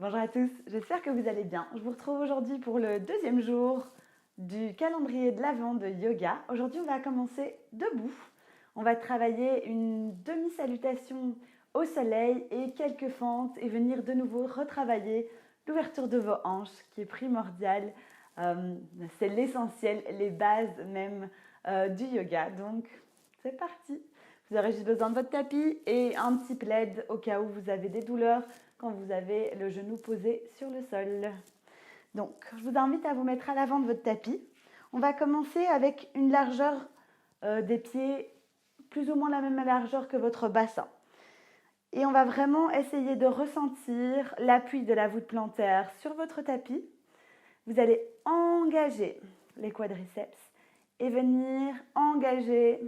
Bonjour à tous, j'espère que vous allez bien. Je vous retrouve aujourd'hui pour le deuxième jour du calendrier de l'Avent de yoga. Aujourd'hui, on va commencer debout. On va travailler une demi-salutation au soleil et quelques fentes et venir de nouveau retravailler l'ouverture de vos hanches qui est primordiale. C'est l'essentiel, les bases même du yoga. Donc, c'est parti. Vous aurez juste besoin de votre tapis et un petit plaid au cas où vous avez des douleurs quand vous avez le genou posé sur le sol. Donc, je vous invite à vous mettre à l'avant de votre tapis. On va commencer avec une largeur des pieds, plus ou moins la même largeur que votre bassin. Et on va vraiment essayer de ressentir l'appui de la voûte plantaire sur votre tapis. Vous allez engager les quadriceps et venir engager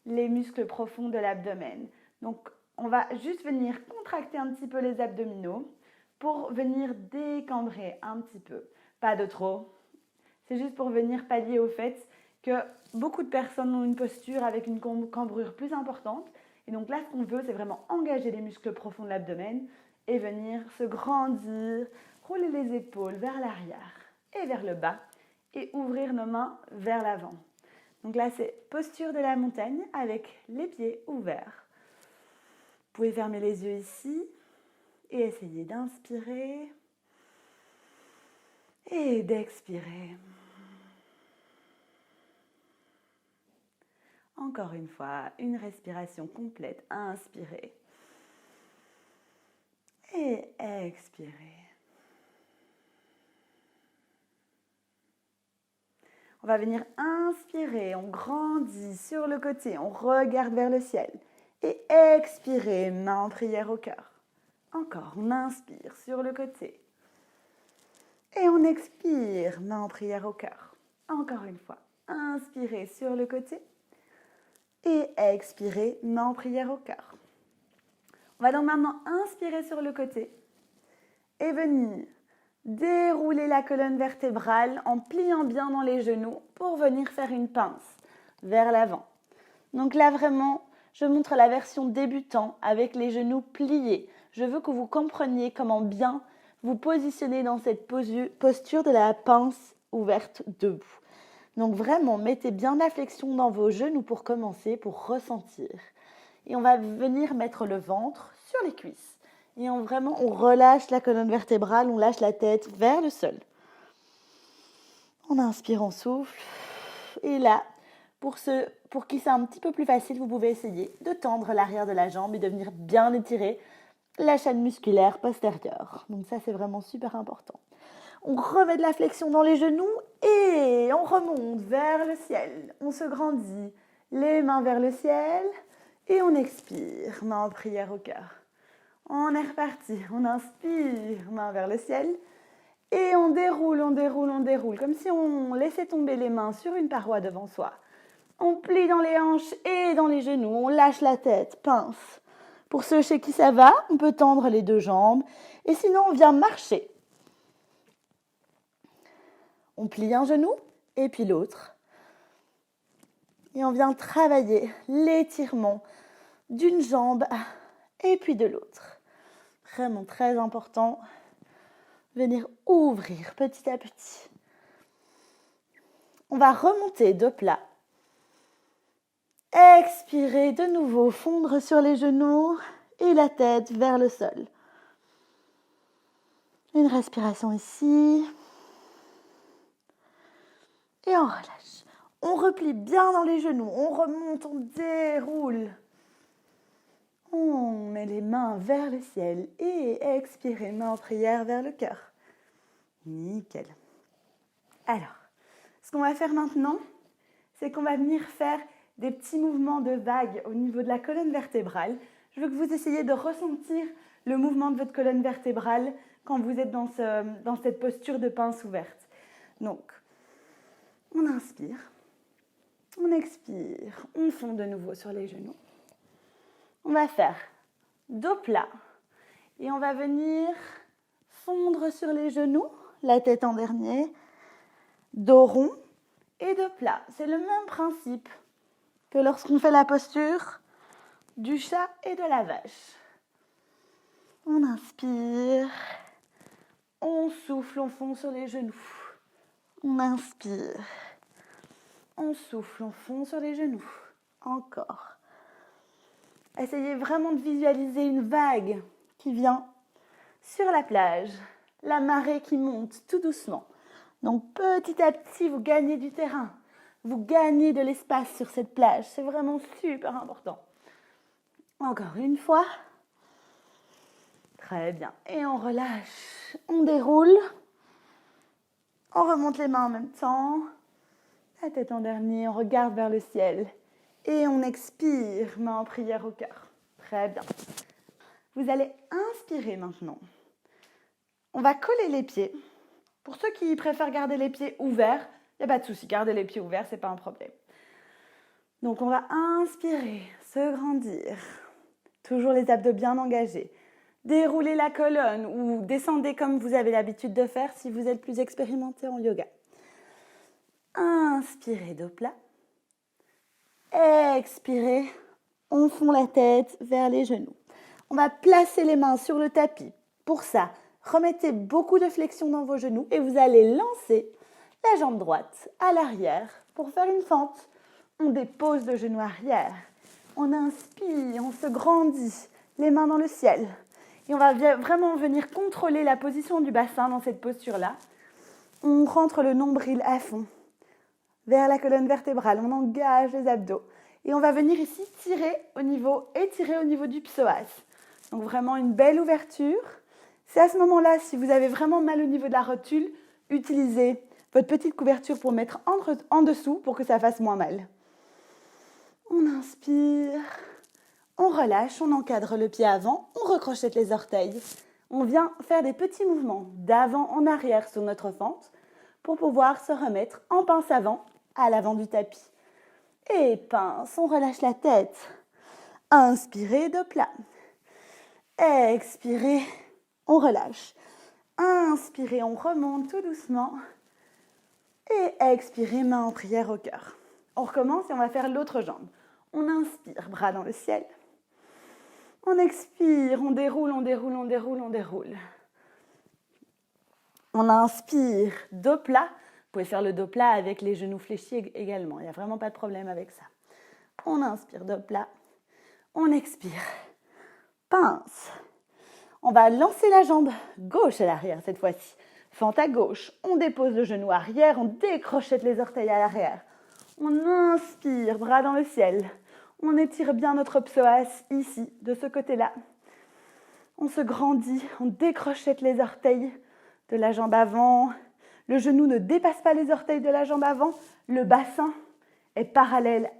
les muscles profonds de l'abdomen. Donc, on va juste venir contracter un petit peu les abdominaux pour venir décambrer un petit peu. Pas de trop. C'est juste pour venir pallier au fait que beaucoup de personnes ont une posture avec une cambrure plus importante. Et donc là, ce qu'on veut, c'est vraiment engager les muscles profonds de l'abdomen et venir se grandir, rouler les épaules vers l'arrière et vers le bas et ouvrir nos mains vers l'avant. Donc là, c'est posture de la montagne avec les pieds ouverts. Vous pouvez fermer les yeux ici et essayer d'inspirer et d'expirer. Encore une fois, une respiration complète. Inspirez et expirez. On va venir inspirer, on grandit sur le côté, on regarde vers le ciel. Et expirez, main en prière au cœur. Encore, on inspire sur le côté. Et on expire, main en prière au cœur. Encore une fois, inspirez sur le côté. Et expirez, main en prière au cœur. On va donc maintenant inspirer sur le côté et venir dérouler la colonne vertébrale en pliant bien dans les genoux pour venir faire une pince vers l'avant. Donc là vraiment, je montre la version débutant avec les genoux pliés. Je veux que vous compreniez comment bien vous positionner dans cette posture de la pince ouverte debout. Donc vraiment, mettez bien la flexion dans vos genoux pour commencer, pour ressentir. Et on va venir mettre le ventre sur les cuisses. Et on relâche la colonne vertébrale, on lâche la tête vers le sol. On inspire, on souffle. Et là, pour qui c'est un petit peu plus facile, vous pouvez essayer de tendre l'arrière de la jambe et de venir bien étirer la chaîne musculaire postérieure. Donc ça, c'est vraiment super important. On remet de la flexion dans les genoux et on remonte vers le ciel. On se grandit, les mains vers le ciel et on expire, main en prière au cœur. On est reparti, on inspire, main vers le ciel et on déroule, comme si on laissait tomber les mains sur une paroi devant soi. On plie dans les hanches et dans les genoux, on lâche la tête, pince. Pour ceux chez qui ça va, on peut tendre les deux jambes et sinon on vient marcher. On plie un genou et puis l'autre. Et on vient travailler l'étirement d'une jambe et puis de l'autre. Vraiment très important. Venir ouvrir petit à petit. On va remonter de plat. Expirer de nouveau, fondre sur les genoux et la tête vers le sol. Une respiration ici. Et on relâche. On replie bien dans les genoux. On remonte, on déroule. On met les mains vers le ciel et expirez, main en prière vers le cœur. Nickel. Alors, ce qu'on va faire maintenant, c'est qu'on va venir faire des petits mouvements de vagues au niveau de la colonne vertébrale. Je veux que vous essayiez de ressentir le mouvement de votre colonne vertébrale quand vous êtes dans cette posture de pince ouverte. Donc, on inspire, on expire, on fond de nouveau sur les genoux. On va faire dos plat et on va venir fondre sur les genoux, la tête en dernier, dos rond et dos plat. C'est le même principe que lorsqu'on fait la posture du chat et de la vache. On inspire souffle, on fond sur les genoux. On inspire. On souffle, on fond sur les genoux. Encore. Essayez vraiment de visualiser une vague qui vient sur la plage. La marée qui monte tout doucement. Donc petit à petit, vous gagnez du terrain. Vous gagnez de l'espace sur cette plage. C'est vraiment super important. Encore une fois. Très bien. Et on relâche. On déroule. On remonte les mains en même temps. La tête en dernier. On regarde vers le ciel. Et on expire, main en prière au cœur. Très bien. Vous allez inspirer maintenant. On va coller les pieds. Pour ceux qui préfèrent garder les pieds ouverts, il n'y a pas de souci. Garder les pieds ouverts, ce n'est pas un problème. Donc, on va inspirer, se grandir. Toujours les abdos bien engagés. Déroulez la colonne ou descendez comme vous avez l'habitude de faire si vous êtes plus expérimenté en yoga. Inspirez, dos plat. Expirez, on fond la tête vers les genoux. On va placer les mains sur le tapis. Pour ça, remettez beaucoup de flexion dans vos genoux et vous allez lancer la jambe droite à l'arrière pour faire une fente. On dépose le genou arrière. On inspire, on se grandit, les mains dans le ciel. Et on va vraiment venir contrôler la position du bassin dans cette posture-là. On rentre le nombril à fond vers la colonne vertébrale. On engage les abdos. Et on va venir ici étirer au niveau du psoas. Donc vraiment une belle ouverture. C'est à ce moment-là, si vous avez vraiment mal au niveau de la rotule, utilisez votre petite couverture pour mettre en dessous pour que ça fasse moins mal. On inspire, on relâche, on encadre le pied avant, on recrochette les orteils. On vient faire des petits mouvements d'avant en arrière sur notre fente pour pouvoir se remettre en pince avant à l'avant du tapis. Et pince, on relâche la tête. Inspirez, dos plat. Expirez, on relâche. Inspirez, on remonte tout doucement. Et expirez, main en prière au cœur. On recommence et on va faire l'autre jambe. On inspire, bras dans le ciel. On expire, on déroule, on déroule, on déroule, on déroule. On inspire, dos plat. Vous pouvez faire le dos plat avec les genoux fléchis également. Il n'y a vraiment pas de problème avec ça. On inspire, dos plat. On expire. Pince. On va lancer la jambe gauche à l'arrière cette fois-ci. Fente à gauche. On dépose le genou arrière. On décrochette les orteils à l'arrière. On inspire, bras dans le ciel. On étire bien notre psoas ici, de ce côté-là. On se grandit. On décrochette les orteils de la jambe avant. Le genou ne dépasse pas les orteils de la jambe avant. Le bassin est parallèle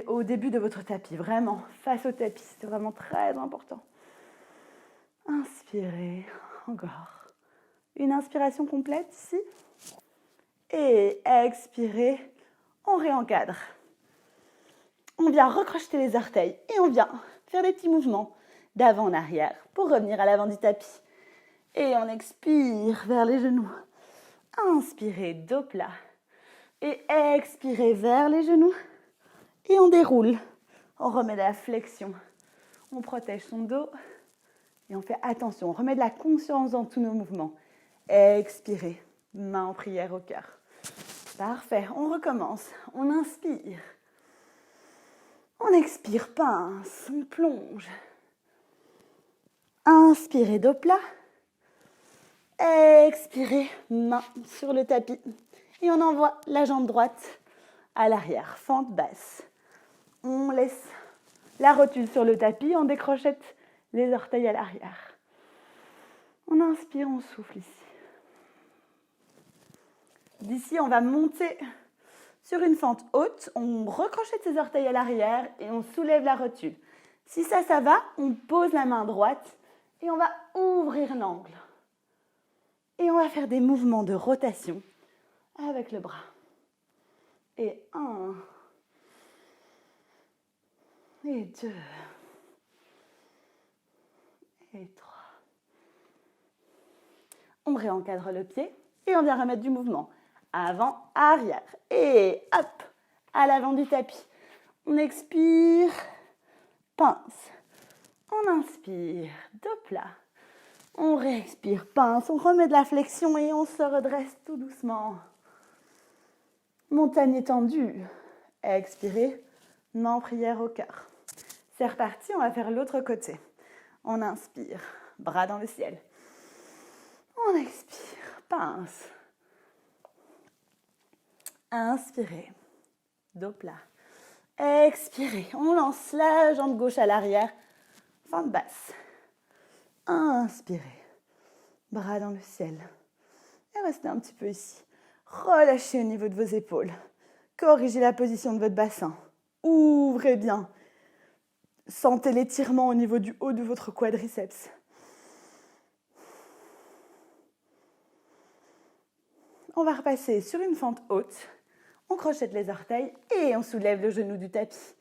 au début de votre tapis. Vraiment, face au tapis. C'est vraiment très important. Inspirez. Encore. Une inspiration complète ici. Et expirez. On réencadre. On vient recrocheter les orteils. Et on vient faire des petits mouvements d'avant en arrière pour revenir à l'avant du tapis. Et on expire vers les genoux. Inspirez, dos plat. Et expirez vers les genoux. Et on déroule. On remet de la flexion. On protège son dos. Et on fait attention. On remet de la conscience dans tous nos mouvements. Expirez. Main en prière au cœur. Parfait. On recommence. On inspire. On expire, pince. On plonge. Inspirez, dos plat. Expirez, main sur le tapis. Et on envoie la jambe droite à l'arrière, fente basse. On laisse la rotule sur le tapis, on décrochette les orteils à l'arrière. On inspire, on souffle ici. D'ici, on va monter sur une fente haute. On recrochette ses orteils à l'arrière et on soulève la rotule. Si ça va, on pose la main droite et on va ouvrir l'angle. Et on va faire des mouvements de rotation avec le bras. Et 1. Et 2. Et 3. On réencadre le pied et on vient remettre du mouvement. Avant, arrière. Et hop, à l'avant du tapis. On expire, pince. On inspire, dos plat. On réexpire, pince, on remet de la flexion et on se redresse tout doucement. Montagne étendue. Expirez, main en prière au cœur. C'est reparti, on va faire l'autre côté. On inspire, bras dans le ciel. On expire, pince. Inspirez, dos plat. Expirez, on lance la jambe gauche à l'arrière, fente basse. Inspirez, bras dans le ciel. Et restez un petit peu ici. Relâchez au niveau de vos épaules. Corrigez la position de votre bassin. Ouvrez bien. Sentez l'étirement au niveau du haut de votre quadriceps. On va repasser sur une fente haute. On crochette les orteils et on soulève le genou du tapis.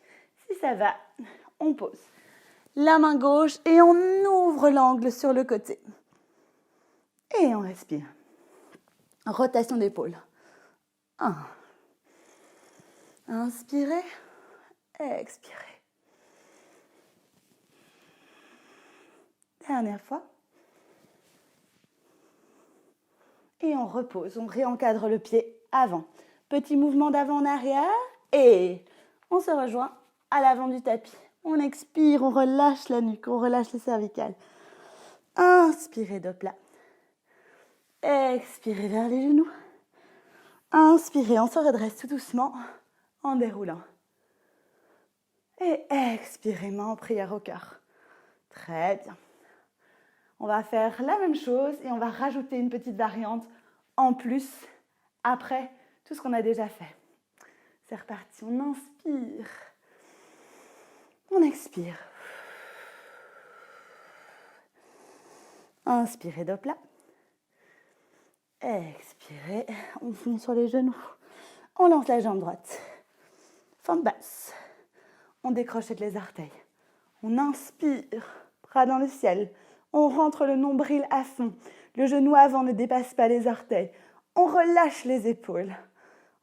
Si ça va, on pose la main gauche et on ouvre l'angle sur le côté. Et on respire. Rotation d'épaule. 1. Inspirez. Expirez. Dernière fois. Et on repose. On réencadre le pied avant. Petit mouvement d'avant en arrière. Et on se rejoint à l'avant du tapis. On expire, on relâche la nuque, on relâche les cervicales. Inspirez de plat. Expirez vers les genoux. Inspirez, on se redresse tout doucement en déroulant. Et expirez, main en prière au cœur. Très bien. On va faire la même chose et on va rajouter une petite variante en plus après tout ce qu'on a déjà fait. C'est reparti, on inspire. On expire. Inspirez de plat. Expirez. On finit sur les genoux. On lance la jambe droite. Fente basse. On décrochette les orteils. On inspire. Bras dans le ciel. On rentre le nombril à fond. Le genou avant ne dépasse pas les orteils. On relâche les épaules.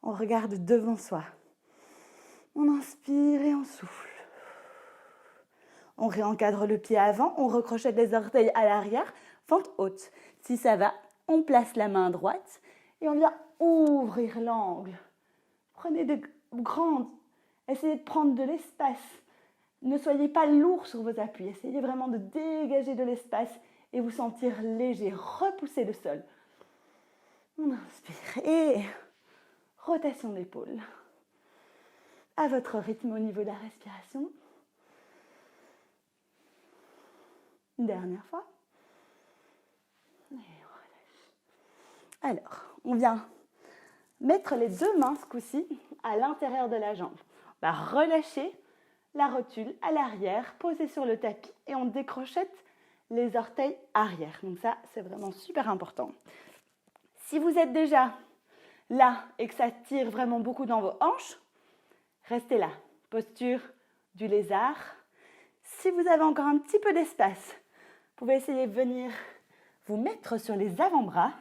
On regarde devant soi. On inspire et on souffle. On réencadre le pied avant, on recrochette les orteils à l'arrière, fente haute. Si ça va, on place la main droite et on vient ouvrir l'angle. Prenez de grandes, essayez de prendre de l'espace. Ne soyez pas lourd sur vos appuis, essayez vraiment de dégager de l'espace et vous sentir léger, repousser le sol. On inspire et rotation d'épaule. À votre rythme au niveau de la respiration. Une dernière fois. Et on relâche. Alors, on vient mettre les deux mains ce coup-ci à l'intérieur de la jambe. On va relâcher la rotule à l'arrière, poser sur le tapis et on décrochette les orteils arrière. Donc ça, c'est vraiment super important. Si vous êtes déjà là et que ça tire vraiment beaucoup dans vos hanches, restez là. Posture du lézard. Si vous avez encore un petit peu d'espace, vous pouvez essayer de venir vous mettre sur les avant-bras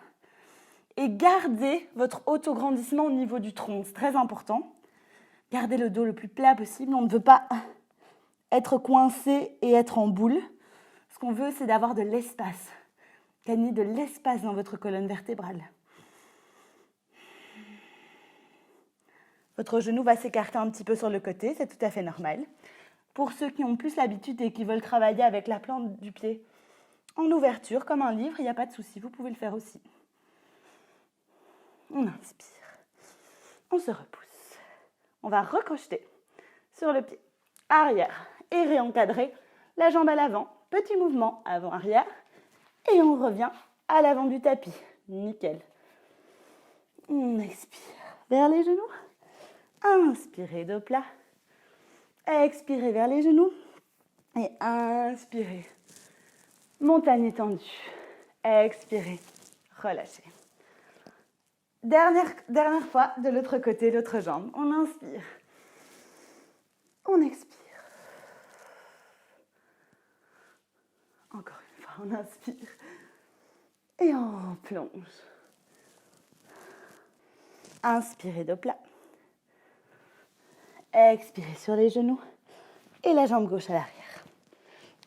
et garder votre autograndissement au niveau du tronc. C'est très important. Gardez le dos le plus plat possible. On ne veut pas être coincé et être en boule. Ce qu'on veut, c'est d'avoir de l'espace. Gagner de l'espace dans votre colonne vertébrale. Votre genou va s'écarter un petit peu sur le côté, c'est tout à fait normal. Pour ceux qui ont plus l'habitude et qui veulent travailler avec la plante du pied en ouverture, comme un livre, il n'y a pas de souci, vous pouvez le faire aussi. On inspire, on se repousse. On va recrocheter sur le pied arrière et réencadrer la jambe à l'avant. Petit mouvement avant-arrière et on revient à l'avant du tapis. Nickel. On expire vers les genoux. Inspirez dos plat. Expirez vers les genoux. Et inspirez. Montagne étendue. Expirez. Relâchez. Dernière fois de l'autre côté, l'autre jambe. On inspire. On expire. Encore une fois, on inspire. Et on plonge. Inspirez dos plat. Expirez sur les genoux. Et la jambe gauche à l'arrière.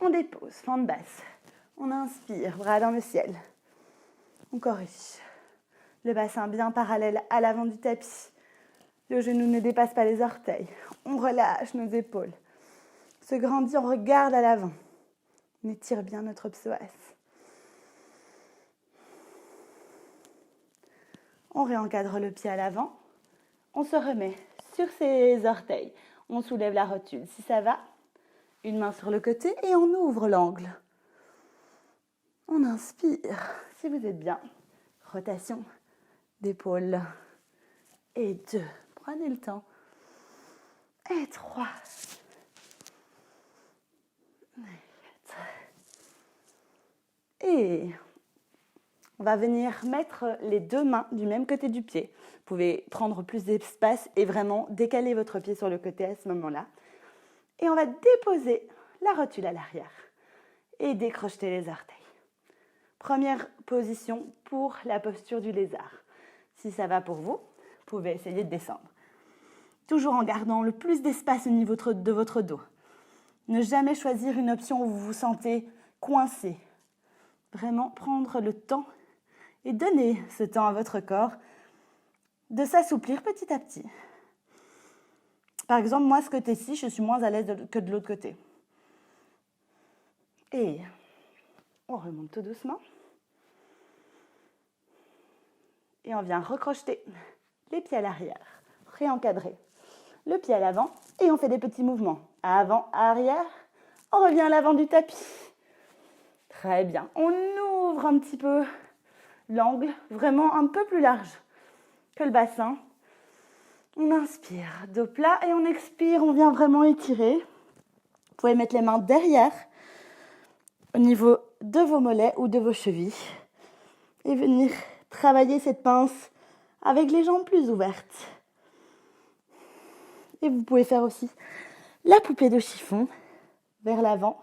On dépose, fente basse. On inspire, bras dans le ciel. On corrige. Le bassin bien parallèle à l'avant du tapis. Le genou ne dépasse pas les orteils. On relâche nos épaules. On se grandit, on regarde à l'avant. On étire bien notre psoas. On réencadre le pied à l'avant. On se remet sur ses orteils. On soulève la rotule. Si ça va, une main sur le côté et on ouvre l'angle. On inspire. Si vous êtes bien, rotation d'épaule. Et 2. Prenez le temps. Et 3. Et on va venir mettre les 2 mains du même côté du pied. Vous pouvez prendre plus d'espace et vraiment décaler votre pied sur le côté à ce moment-là. Et on va déposer la rotule à l'arrière et décrocheter les orteils. Première position pour la posture du lézard. Si ça va pour vous, vous pouvez essayer de descendre. Toujours en gardant le plus d'espace au niveau de votre dos. Ne jamais choisir une option où vous vous sentez coincé. Vraiment prendre le temps et donner ce temps à votre corps de s'assouplir petit à petit. Par exemple, moi, ce côté-ci, je suis moins à l'aise que de l'autre côté. Et on remonte tout doucement. Et on vient recrocheter les pieds à l'arrière, réencadrer le pied à l'avant et on fait des petits mouvements. Avant, arrière, on revient à l'avant du tapis. Très bien. On ouvre un petit peu l'angle, vraiment un peu plus large que le bassin. On inspire, dos plat et on expire, on vient vraiment étirer. Vous pouvez mettre les mains derrière, au niveau de vos mollets ou de vos chevilles et venir travailler cette pince avec les jambes plus ouvertes. Et vous pouvez faire aussi la poupée de chiffon vers l'avant.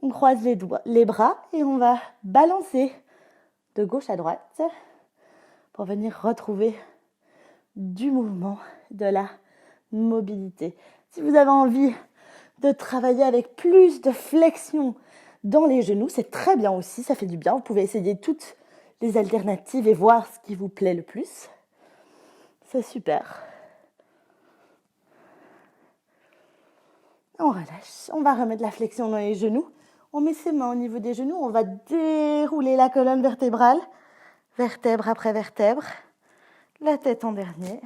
On croise les bras et on va balancer de gauche à droite pour venir retrouver du mouvement, de la mobilité. Si vous avez envie de travailler avec plus de flexion dans les genoux, c'est très bien aussi, ça fait du bien. Vous pouvez essayer toutes les alternatives et voir ce qui vous plaît le plus. C'est super. On relâche, on va remettre la flexion dans les genoux. On met ses mains au niveau des genoux, on va dérouler la colonne vertébrale, vertèbre après vertèbre, la tête en dernier.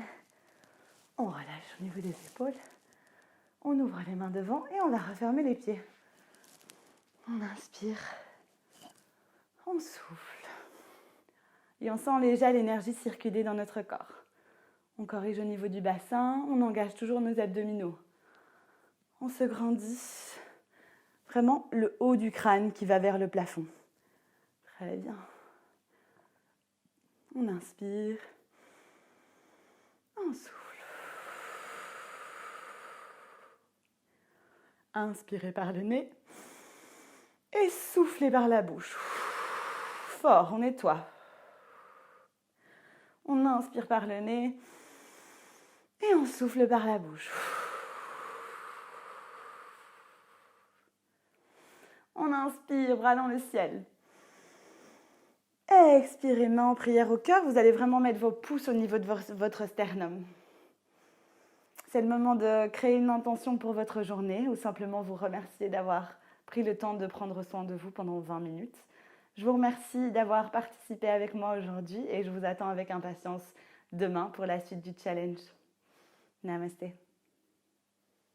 On relâche au niveau des épaules, on ouvre les mains devant et on va refermer les pieds. On inspire, on souffle et on sent déjà l'énergie circuler dans notre corps. On corrige au niveau du bassin, on engage toujours nos abdominaux. On se grandit. Vraiment le haut du crâne qui va vers le plafond. Très bien. On inspire. On souffle. Inspirez par le nez. Et soufflez par la bouche. Fort, on nettoie. On inspire par le nez. Et on souffle par la bouche. On inspire, bras dans le ciel. Expirez, main en prière au cœur. Vous allez vraiment mettre vos pouces au niveau de votre sternum. C'est le moment de créer une intention pour votre journée ou simplement vous remercier d'avoir pris le temps de prendre soin de vous pendant 20 minutes. Je vous remercie d'avoir participé avec moi aujourd'hui et je vous attends avec impatience demain pour la suite du challenge. Namasté.